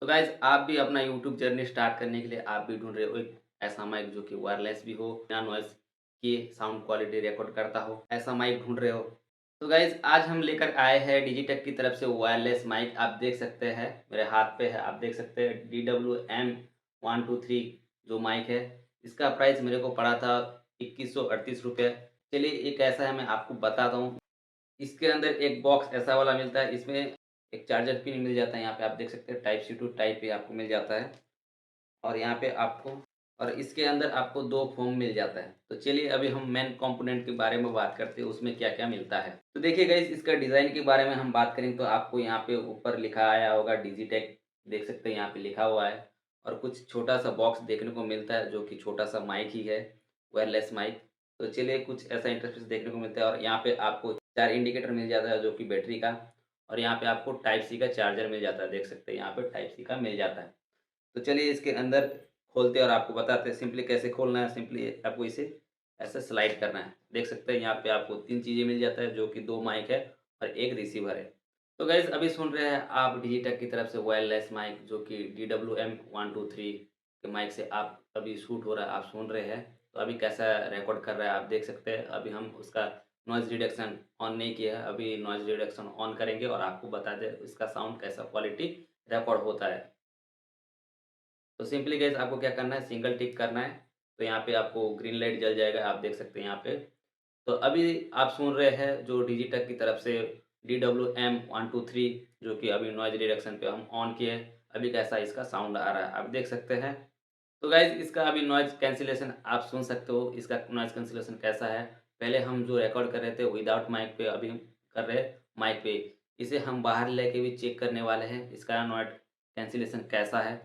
तो गाइज़ आप भी अपना यूट्यूब जर्नी स्टार्ट करने के लिए आप भी ढूँढ रहे हो एक ऐसा माइक जो कि वायरलेस भी हो, बिना नॉइज़ के साउंड क्वालिटी रिकॉर्ड करता हो, ऐसा माइक ढूँढ रहे हो। तो गाइज़ आज हम लेकर आए हैं डिजिटेक की तरफ से वायरलेस माइक। आप देख सकते हैं मेरे हाथ पे है, आप देख सकते हैं DWM 123 जो माइक है, इसका प्राइस मेरे को पड़ा था ₹2138। चलिए एक ऐसा है मैं आपको बताता हूँ। इसके अंदर एक बॉक्स ऐसा वाला मिलता है, इसमें एक चार्जर पिन मिल जाता है, यहाँ पे आप देख सकते हैं type C to type A आपको मिल जाता है और यहाँ पे आपको और इसके अंदर आपको 2 फ़ोन मिल जाता है। तो चलिए अभी हम मेन कंपोनेंट के बारे में बात करते हैं, उसमें क्या-क्या मिलता है। तो देखिए गाइज़ इसका डिज़ाइन के बारे में हम बात करें तो आपको यहाँ पे ऊपर लिखा आया होगा डिजिटेक, देख सकते हैं यहाँ पे लिखा हुआ है और कुछ छोटा-सा बॉक्स देखने को मिलता है जो कि छोटा-सा माइक ही है, वायरलेस माइक। तो चलिए कुछ ऐसा इंटरफ़ेस देखने को मिलता है और यहाँ पे आपको 4 इंडिकेटर मिल जाता है जो कि बैटरी का और यहाँ पे आपको टाइप सी का चार्जर मिल जाता है, देख सकते हैं यहाँ पे टाइप सी का मिल जाता है। तो चलिए इसके अंदर खोलते हैं और आपको बताते हैं सिंपली कैसे खोलना है। सिंपली आपको इसे ऐसे स्लाइड करना है। देख सकते हैं यहाँ पे आपको 3 चीज़ें मिल जाता है जो कि 2 माइक है और 1 रिसीवर है। तो गाइज़ अभी सुन रहे हैं आप डिजिटेक की तरफ से वायरलेस माइक जो कि DWM 123 के माइक से आप अभी शूट हो रहा है, आप सुन रहे हैं। तो अभी कैसा रिकॉर्ड कर रहा है आप देख सकते हैं। अभी हम उसका नॉइज़ रिडक्शन ऑन नहीं किया है। अभी नॉइज़ रिडक्शन ऑन करेंगे और आपको बता दें इसका साउंड कैसा क्वालिटी रिकॉर्ड होता है। तो सिंपली गाइस आपको क्या करना है, सिंगल टिक करना है। तो यहाँ पे आपको ग्रीन लाइट जल जाएगा, आप देख सकते हैं यहाँ पे। तो अभी आप सुन रहे हैं जो डिजिटेक की तरफ से DWM 123 जो कि अभी नॉइज़ रिडक्शन पे हम ऑन किए हैं। अभी कैसा इसका साउंड आ रहा है, आप देख सकते हैं। तो गाइस इसका अभी नॉइज़ कैंसलेशन आप सुन सकते हो, इसका नॉइज़ कैंसलेशन कैसा है। पहले हम जो रिकॉर्ड कर रहे थे विदाउट माइक पे, अभी हम कर रहे हैं माइक पे। इसे हम बाहर लेके भी चेक करने वाले हैं, इसका नॉइज़ कैंसलेशन कैसा है।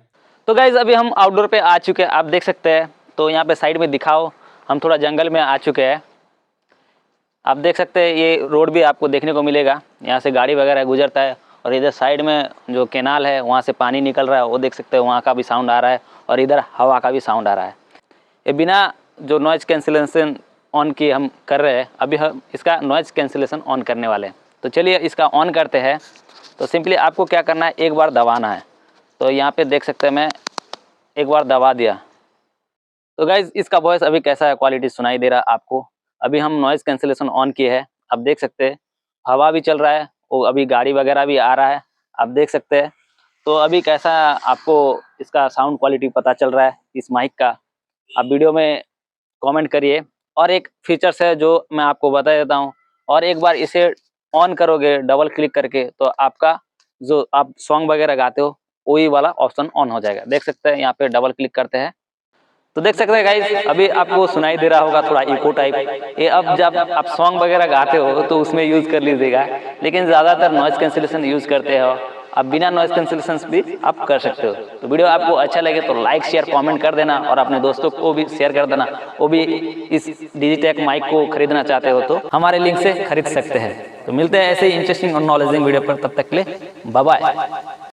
तो गाइज़ अभी हम आउटडोर पे आ चुके हैं, आप देख सकते हैं। तो यहाँ पे साइड में दिखाओ, हम थोड़ा जंगल में आ चुके हैं। आप देख सकते हैं ये रोड भी आपको देखने को मिलेगा, यहाँ से गाड़ी वगैरह गुजरता है और इधर साइड में जो कैनाल है वहाँ से पानी निकल रहा है, वो देख सकते हैं, वहाँ का भी साउंड आ रहा है और इधर हवा का भी साउंड आ रहा है। ये बिना जो नॉइज़ कैंसलेशन ऑन किए हम कर रहे हैं। अभी हम इसका नॉइज़ कैंसलेशन ऑन करने वाले हैं। तो चलिए इसका ऑन करते हैं। तो सिंपली आपको क्या करना है, एक बार दबाना है। तो यहाँ पे देख सकते हैं मैं एक बार दबा दिया। तो गाइज़ इसका वॉइस अभी कैसा है, क्वालिटी सुनाई दे रहा है आपको। अभी हम नॉइज़ कैंसलेशन ऑन किए हैं, आप देख सकते हैं हवा भी चल रहा है, वो अभी गाड़ी वगैरह भी आ रहा है, आप देख सकते हैं। तो अभी कैसा आपको इसका साउंड क्वालिटी पता चल रहा है इस माइक का, आप वीडियो में कमेंट करिए। और एक फीचर्स है जो मैं आपको बता देता हूँ, और एक बार इसे ऑन करोगे डबल क्लिक करके तो आपका जो आप सॉन्ग वगैरह गाते हो वही वाला ऑप्शन ऑन हो जाएगा। देख सकते हैं यहाँ पे डबल क्लिक करते हैं तो देख सकते हैं गाइस अभी आपको सुनाई दे रहा होगा थोड़ा इको टाइप। ये अब जब आप सॉन्ग वगैरह गाते हो तो उसमें यूज़ कर लीजिएगा, लेकिन ज़्यादातर नॉइज़ कैंसलेशन यूज़ करते हो आप, बिना नॉइज़ कैंसलेशन भी आप कर सकते हो। तो वीडियो आपको अच्छा लगे तो लाइक शेयर कमेंट कर देना और अपने दोस्तों को भी शेयर कर देना, वो भी इस डिजिटेक माइक को खरीदना चाहते हो तो हमारे लिंक से खरीद सकते हैं। तो मिलते हैं ऐसे ही इंटरेस्टिंग और नॉलेजिंग वीडियो पर, तब तक के लिए बाय बाय।